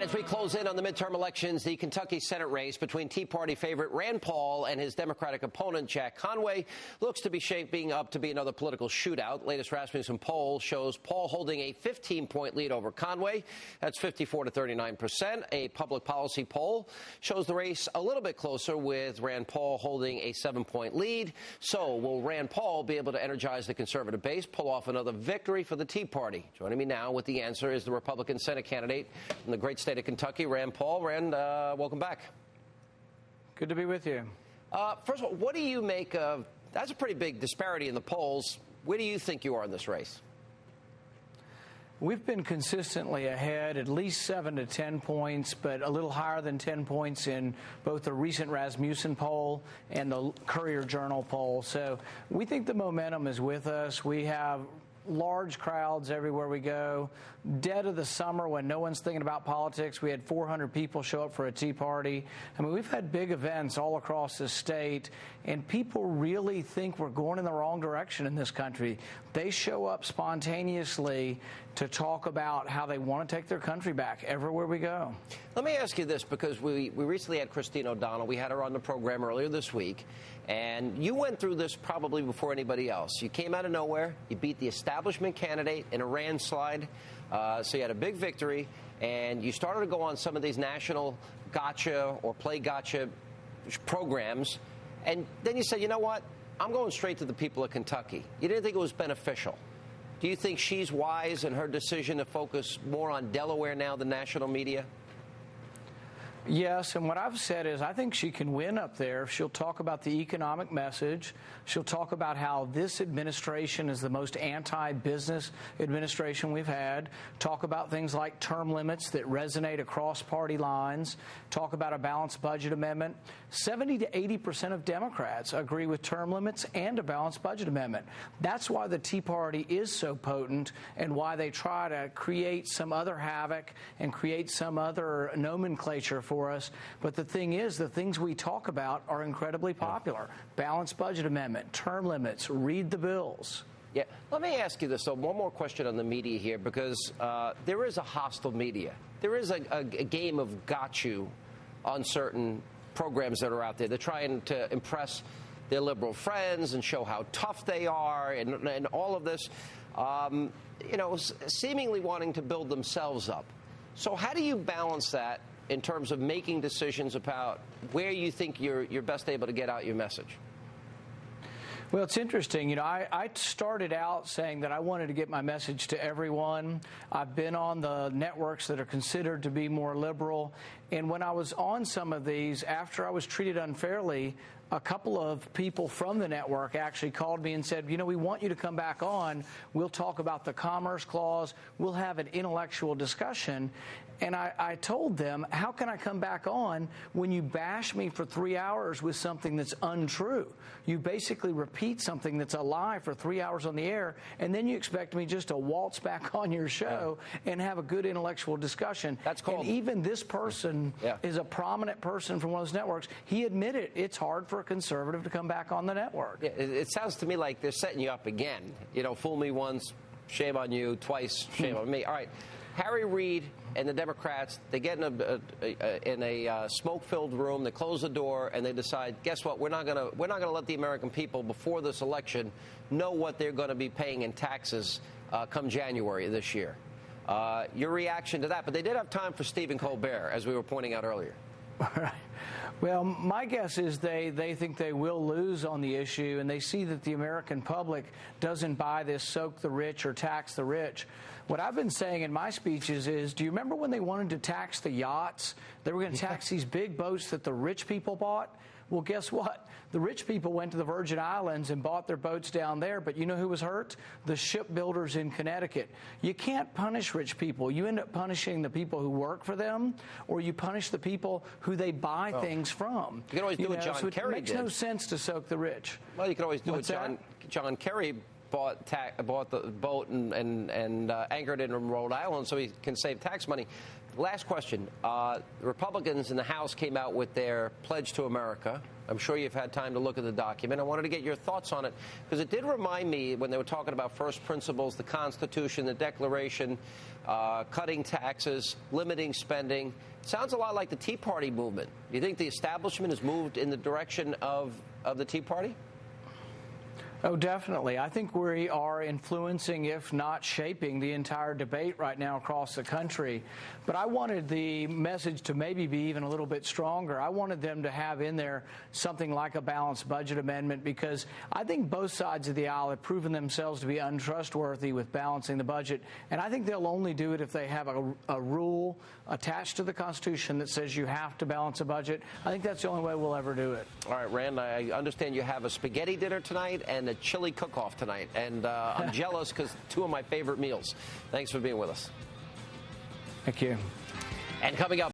As we close in on the midterm elections, the Kentucky Senate race between Tea Party favorite Rand Paul and his Democratic opponent Jack Conway looks to be shaping up to be another political shootout. Latest Rasmussen poll shows Paul holding a 15-point lead over Conway. That's 54 to 39%. A public policy poll shows the race a little bit closer, with Rand Paul holding a 7-point lead. So will Rand Paul be able to energize the conservative base, pull off another victory for the Tea Party? Joining me now with the answer is the Republican Senate candidate from the great state of Kentucky, Rand Paul. Rand, welcome back. Good to be with you. First of all, what do you make of, that's a pretty big disparity in the polls. Where do you think you are in this race? We've been consistently ahead, at least 7 to 10 points, but a little higher than 10 points in both the recent Rasmussen poll and the Courier-Journal poll. So we think the momentum is with us. We have large crowds everywhere we go. Dead of the summer, when no one's thinking about politics, we had 400 people show up for a Tea Party. I mean, we've had big events all across the state, and people really think we're going in the wrong direction in this country. They show up spontaneously to talk about how they want to take their country back everywhere we go. Let me ask you this, because we recently had Christine O'Donnell. We had her on the program earlier this week, and you went through this probably before anybody else. You came out of nowhere. You beat the establishment candidate in a landslide. So you had a big victory, and you started to go on some of these national gotcha or play gotcha programs, and then you said, you know what, I'm going straight to the people of Kentucky. You didn't think it was beneficial. Do you think she's wise in her decision to focus more on Delaware now than national media? Yes, and what I've said is I think she can win up there. She'll talk about the economic message. She'll talk about how this administration is the most anti-business administration we've had. Talk about things like term limits that resonate across party lines. Talk about a balanced budget amendment. 70 to 80% of Democrats agree with term limits and a balanced budget amendment. That's why the Tea Party is so potent, and why they try to create some other havoc and create some other nomenclature for us. But the thing is, the things we talk about are incredibly popular. Balanced budget amendment, term limits, read the bills. Yeah. Let me ask you this, though. One more question on the media here, because there is a hostile media. There is a game of got you on certain programs that are out there. They're trying to impress their liberal friends and show how tough they are, and all of this, seemingly wanting to build themselves up. So how do you balance that in terms of making decisions about where you think you're best able to get out your message? Well, it's interesting. I started out saying that I wanted to get my message to everyone. I've been on the networks that are considered to be more liberal. And when I was on some of these, after I was treated unfairly, a couple of people from the network actually called me and said, we want you to come back on. We'll talk about the Commerce Clause. We'll have an intellectual discussion. And I told them, how can I come back on when you bash me for 3 hours with something that's untrue? You basically repeat something that's a lie for 3 hours on the air, and then you expect me just to waltz back on your show and have a good intellectual discussion. That's called. And even this person is a prominent person from one of those networks. He admitted it's hard for a conservative to come back on the network. Yeah, it sounds to me like they're setting you up again. Fool me once, shame on you. Twice, shame on me. All right. Harry Reid and the Democrats, they get in a smoke-filled room. They close the door and they decide, guess what? We're not gonna let the American people before this election know what they're going to be paying in taxes come January of this year. Your reaction to that? But they did have time for Stephen Colbert, as we were pointing out earlier. All right. Well, my guess is they think they will lose on the issue, and they see that the American public doesn't buy this soak the rich or tax the rich. What I've been saying in my speeches is, do you remember when they wanted to tax the yachts? They were going to tax these big boats that the rich people bought? Well, guess what? The rich people went to the Virgin Islands and bought their boats down there, but you know who was hurt? The shipbuilders in Connecticut. You can't punish rich people. You end up punishing the people who work for them, or you punish the people who they buy things from. You can always do what John Kerry did. It makes no sense to soak the rich. Well, you can always do what John Kerry bought the boat and anchored it in Rhode Island so he can save tax money. Last question. Republicans in the House came out with their Pledge to America. I'm sure you've had time to look at the document. I wanted to get your thoughts on it because it did remind me when they were talking about first principles, the Constitution, the Declaration, cutting taxes, limiting spending. It sounds a lot like the Tea Party movement. Do you think the establishment has moved in the direction of the Tea Party? Oh, definitely. I think we are influencing, if not shaping, the entire debate right now across the country. But I wanted the message to maybe be even a little bit stronger. I wanted them to have in there something like a balanced budget amendment because I think both sides of the aisle have proven themselves to be untrustworthy with balancing the budget. And I think they'll only do it if they have a rule attached to the Constitution that says you have to balance a budget. I think that's the only way we'll ever do it. All right, Rand, I understand you have a spaghetti dinner tonight and a chili cook-off tonight, and I'm jealous because two of my favorite meals. Thanks for being with us. Thank you. And coming up.